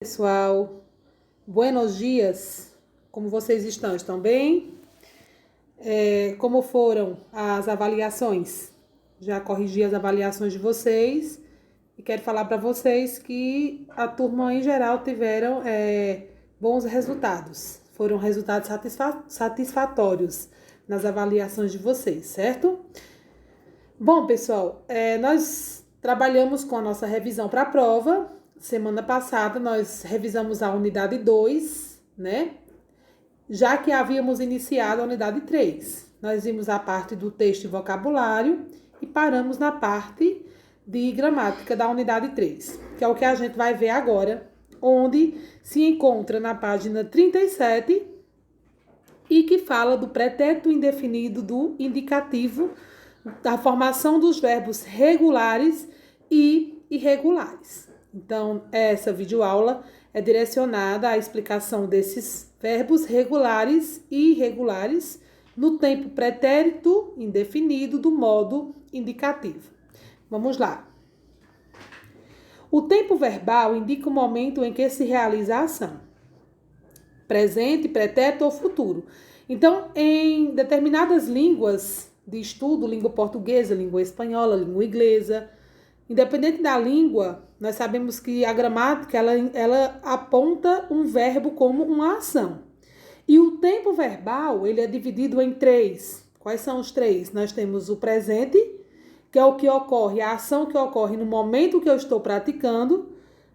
Pessoal, buenos dias, como vocês estão? Estão bem? Como foram as avaliações? Já corrigi as avaliações de vocês e quero falar para vocês que a turma em geral tiveram bons resultados. Foram resultados satisfatórios nas avaliações de vocês, certo? Bom, pessoal, nós trabalhamos com a nossa revisão para a prova. Semana passada nós revisamos a unidade 2, né? Já que havíamos iniciado a unidade 3. Nós vimos a parte do texto e vocabulário e paramos na parte de gramática da unidade 3, que é o que a gente vai ver agora, onde se encontra na página 37 e que fala do pretérito indefinido do indicativo, da formação dos verbos regulares e irregulares. Então, essa videoaula é direcionada à explicação desses verbos regulares e irregulares no tempo pretérito indefinido do modo indicativo. Vamos lá. O tempo verbal indica o momento em que se realiza a ação. Presente, pretérito ou futuro. Então, em determinadas línguas de estudo, língua portuguesa, língua espanhola, língua inglesa, independente da língua, nós sabemos que a gramática ela aponta um verbo como uma ação. E o tempo verbal ele é dividido em 3. Quais são os 3? Nós temos o presente, que é o que ocorre, a ação que ocorre no momento que eu estou praticando.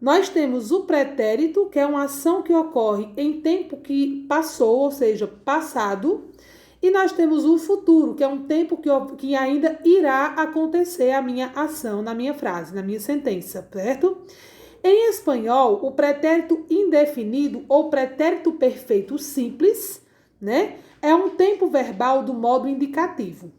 Nós temos o pretérito, que é uma ação que ocorre em tempo que passou, ou seja, passado. E nós temos o futuro, que é um tempo que ainda irá acontecer a minha ação na minha frase, na minha sentença, certo? Em espanhol, o pretérito indefinido ou pretérito perfeito simples, né, é um tempo verbal do modo indicativo.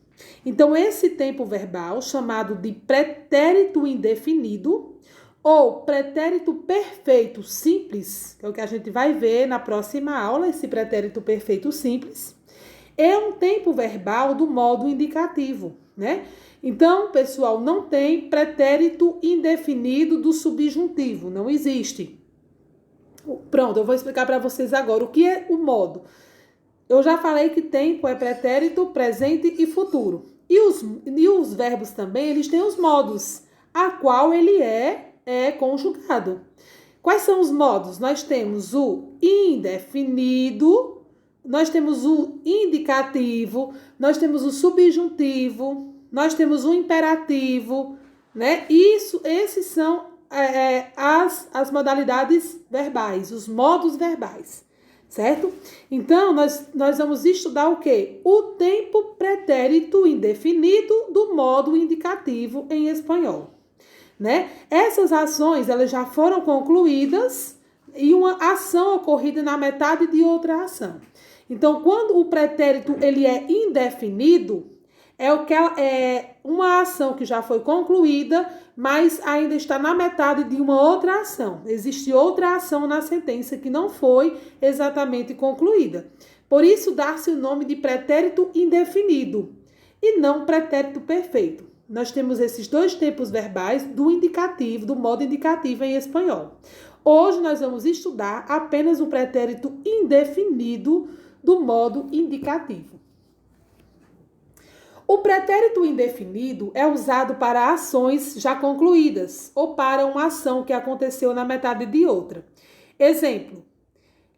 Então, esse tempo verbal, chamado de pretérito indefinido ou pretérito perfeito simples, que é o que a gente vai ver na próxima aula, esse pretérito perfeito simples, é um tempo verbal do modo indicativo, né? Então, pessoal, não tem pretérito indefinido do subjuntivo, não existe. Pronto, eu vou explicar para vocês agora o que é o modo. Eu já falei que tempo é pretérito, presente e futuro. E os verbos também, eles têm os modos, a qual ele é conjugado. Quais são os modos? Nós temos o indefinido, nós temos o indicativo, nós temos o subjuntivo, nós temos o imperativo, né? Esses são as modalidades verbais, os modos verbais, certo? Então, nós vamos estudar o quê? O tempo pretérito indefinido do modo indicativo em espanhol, né? Essas ações, elas já foram concluídas e uma ação ocorrida na metade de outra ação. Então, quando o pretérito ele é indefinido, é uma ação que já foi concluída, mas ainda está na metade de uma outra ação. Existe outra ação na sentença que não foi exatamente concluída. Por isso, dá-se o nome de pretérito indefinido e não pretérito perfeito. Nós temos esses dois tempos verbais do indicativo, do modo indicativo em espanhol. Hoje nós vamos estudar apenas o pretérito indefinido do modo indicativo. O pretérito indefinido é usado para ações já concluídas ou para uma ação que aconteceu na metade de outra. Exemplo: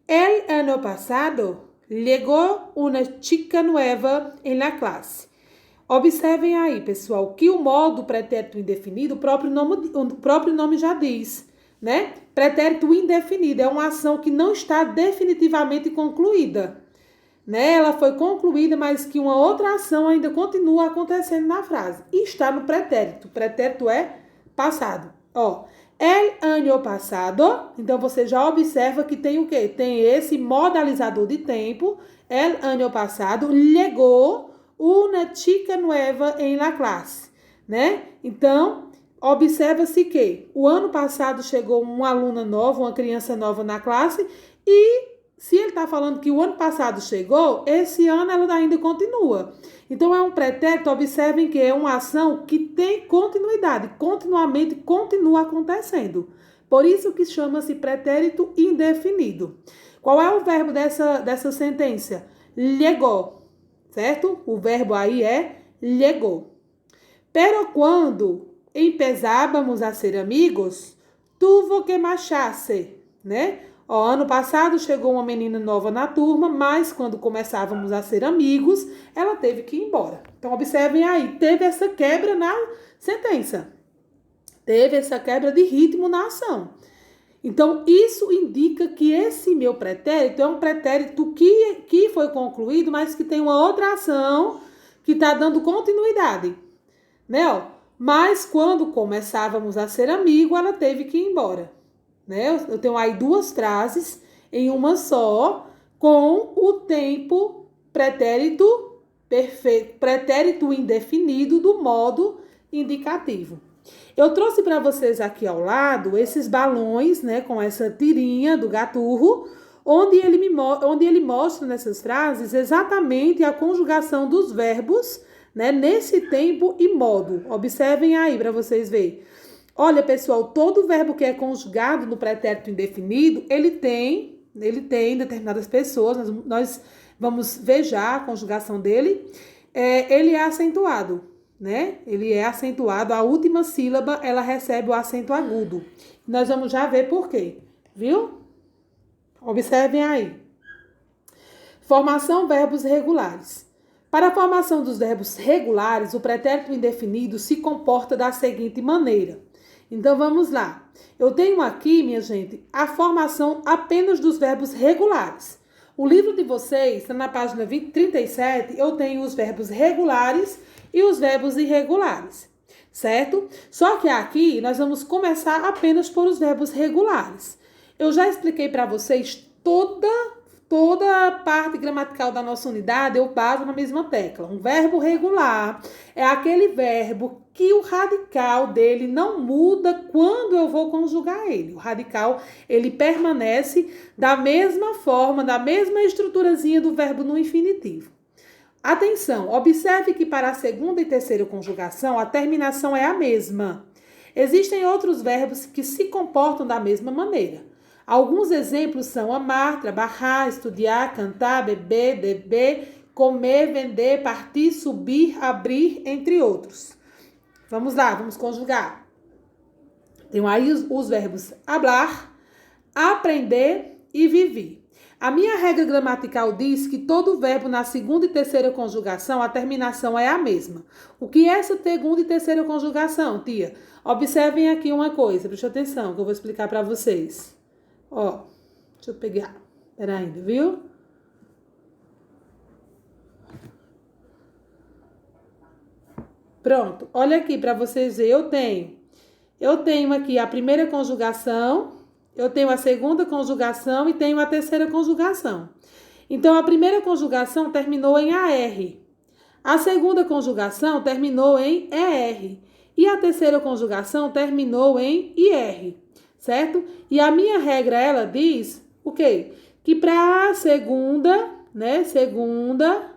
El ano pasado llegó una chica nueva en la clase. Observem aí, pessoal, que o modo pretérito indefinido, o próprio nome já diz, né? Pretérito indefinido é uma ação que não está definitivamente concluída, né? Ela foi concluída, mas que uma outra ação ainda continua acontecendo na frase. E está no pretérito. O pretérito é passado. Ó, el año pasado. Então, você já observa que tem o quê? Tem esse modalizador de tempo. El año pasado llegó una chica nueva en la clase, né? Então, observa-se que o ano passado chegou uma aluna nova, uma criança nova na classe e se ele está falando que o ano passado chegou, esse ano ela ainda continua. Então, é um pretérito, observem que é uma ação que tem continuidade, continuamente continua acontecendo. Por isso que chama-se pretérito indefinido. Qual é o verbo dessa sentença? Llegó, certo? O verbo aí é llegó. Pero quando empezábamos a ser amigos, tuvo que marcharse, né? Ó, ano passado chegou uma menina nova na turma, mas quando começávamos a ser amigos, ela teve que ir embora. Então, observem aí, teve essa quebra na sentença. Teve essa quebra de ritmo na ação. Então, isso indica que esse meu pretérito é um pretérito que foi concluído, mas que tem uma outra ação que está dando continuidade, né? Ó, mas quando começávamos a ser amigos, ela teve que ir embora, né? Eu tenho aí duas frases em uma só, com o tempo pretérito perfeito, pretérito indefinido do modo indicativo. Eu trouxe para vocês aqui ao lado esses balões, né, com essa tirinha do Gaturro, onde ele mostra nessas frases exatamente a conjugação dos verbos, né, nesse tempo e modo. Observem aí para vocês verem. Olha, pessoal, todo verbo que é conjugado no pretérito indefinido, ele tem determinadas pessoas, nós vamos ver já a conjugação dele, ele é acentuado, né? Ele é acentuado, a última sílaba, ela recebe o acento agudo. Nós vamos já ver por quê, viu? Observem aí. Formação verbos regulares. Para a formação dos verbos regulares, o pretérito indefinido se comporta da seguinte maneira. Então, vamos lá. Eu tenho aqui, minha gente, a formação apenas dos verbos regulares. O livro de vocês, na página 37, eu tenho os verbos regulares e os verbos irregulares, certo? Só que aqui nós vamos começar apenas por os verbos regulares. Eu já expliquei para vocês toda a parte gramatical da nossa unidade, eu baso na mesma tecla. Um verbo regular é aquele verbo que o radical dele não muda quando eu vou conjugar ele. O radical, ele permanece da mesma forma, da mesma estruturazinha do verbo no infinitivo. Atenção, observe que para a segunda e terceira conjugação, a terminação é a mesma. Existem outros verbos que se comportam da mesma maneira. Alguns exemplos são amar, trabalhar, estudar, cantar, beber, comer, vender, partir, subir, abrir, entre outros. Vamos lá, vamos conjugar. Tem aí os verbos hablar, aprender e viver. A minha regra gramatical diz que todo verbo na segunda e terceira conjugação, a terminação é a mesma. O que é essa segunda e terceira conjugação, tia? Observem aqui uma coisa, preste atenção que eu vou explicar para vocês. Ó, deixa eu pegar. Pera ainda, viu? Pronto, olha aqui para vocês verem. Eu tenho aqui a primeira conjugação, eu tenho a segunda conjugação e tenho a terceira conjugação. Então, a primeira conjugação terminou em AR. A segunda conjugação terminou em ER. E a terceira conjugação terminou em IR. Certo? E a minha regra, ela diz o quê? Que para a segunda, né? Segunda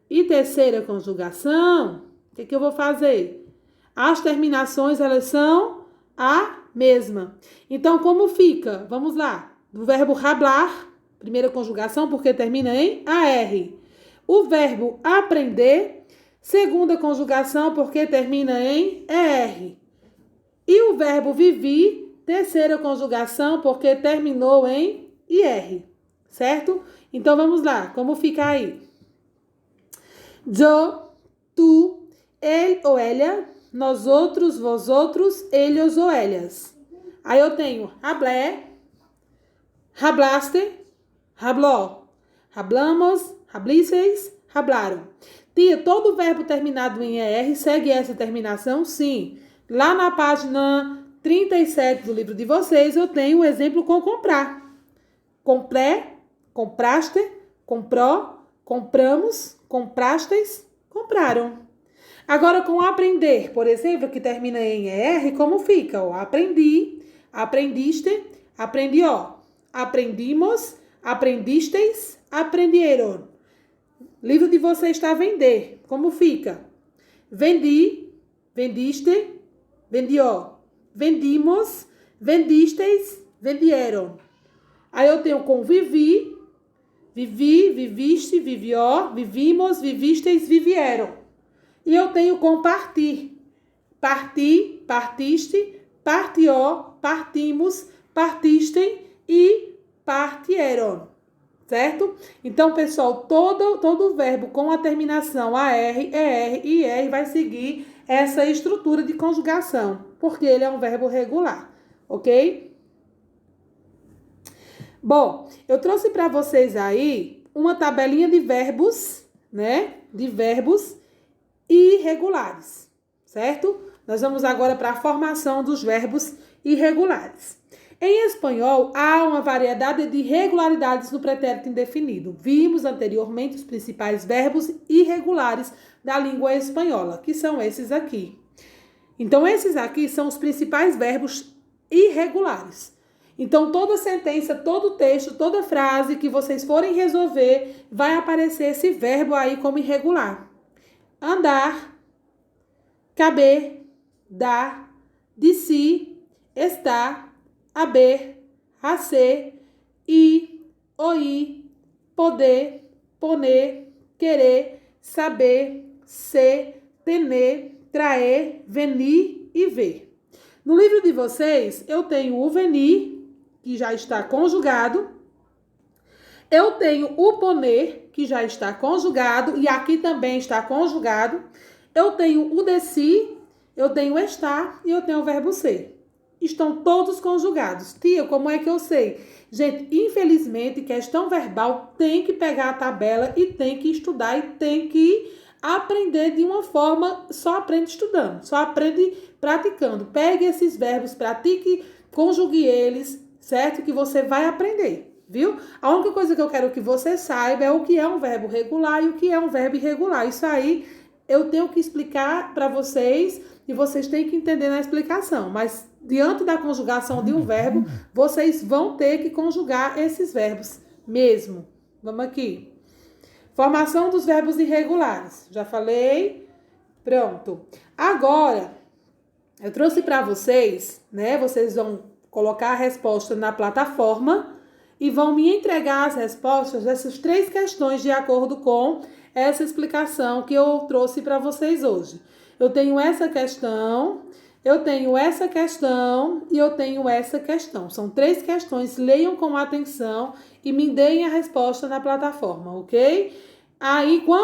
e terceira conjugação, o que eu vou fazer? As terminações, elas são a mesma. Então, como fica? Vamos lá. Do verbo hablar, primeira conjugação, porque termina em AR. O verbo aprender, segunda conjugação, porque termina em ER. E o verbo viver, terceira conjugação, porque terminou em IR, certo? Então, vamos lá. Como fica aí? Eu, tu, ele ou ela, nós outros, vós outros, eles ou elas. Aí eu tenho hablé, hablaste, habló, hablamos, hablisseis, hablaram. Tia, todo verbo terminado em ER segue essa terminação? Sim. Lá na página 37 do livro de vocês, eu tenho o exemplo com comprar. Compré, compraste, comprou, compramos, comprasteis, compraram. Agora, com aprender, por exemplo, que termina em ER, como fica? Ó, aprendi, aprendiste, aprendió, aprendimos, aprendisteis, aprenderam. Livro de vocês está vender. Como fica? Vendi, vendiste, vendió. Vendimos, Vendisteis, vendieron. Aí eu tenho com vivi, vivi, viviste, vivió, vivimos, vivisteis, vivieron. E eu tenho com partir. Parti, partiste, partió, partimos, partistem e partieron. Certo? Então, pessoal, todo verbo com a terminação AR, ER e IR vai seguir essa estrutura de conjugação, porque ele é um verbo regular, ok? Bom, eu trouxe para vocês aí uma tabelinha de verbos, né? De verbos irregulares, certo? Nós vamos agora para a formação dos verbos irregulares. Em espanhol, há uma variedade de regularidades no pretérito indefinido. Vimos anteriormente os principais verbos irregulares da língua espanhola, que são esses aqui. Então, esses aqui são os principais verbos irregulares. Então, toda sentença, todo texto, toda frase que vocês forem resolver, vai aparecer esse verbo aí como irregular. Andar, caber, dar, de si, estar, haber, hacer, ir, oír, poder, poner, querer, saber, ser, tener, traer, venir e ver. No livro de vocês, eu tenho o venir, que já está conjugado. Eu tenho o poner, que já está conjugado, e aqui também está conjugado. Eu tenho o de si, eu tenho o estar e eu tenho o verbo ser. Estão todos conjugados. Tia, como é que eu sei? Gente, infelizmente, questão verbal tem que pegar a tabela e tem que estudar e tem que aprender de uma forma, só aprende estudando, só aprende praticando. Pegue esses verbos, pratique, conjugue eles, certo? Que você vai aprender, viu? A única coisa que eu quero que você saiba é o que é um verbo regular e o que é um verbo irregular. Isso aí eu tenho que explicar para vocês e vocês têm que entender na explicação, mas diante da conjugação de um verbo, vocês vão ter que conjugar esses verbos mesmo. Vamos aqui. Formação dos verbos irregulares. Já falei. Pronto. Agora, eu trouxe para vocês, né? Vocês vão colocar a resposta na plataforma e vão me entregar as respostas dessas 3 questões de acordo com essa explicação que eu trouxe para vocês hoje. Eu tenho essa questão, eu tenho essa questão e eu tenho essa questão. São 3 questões, leiam com atenção e me deem a resposta na plataforma, ok? Aí, quando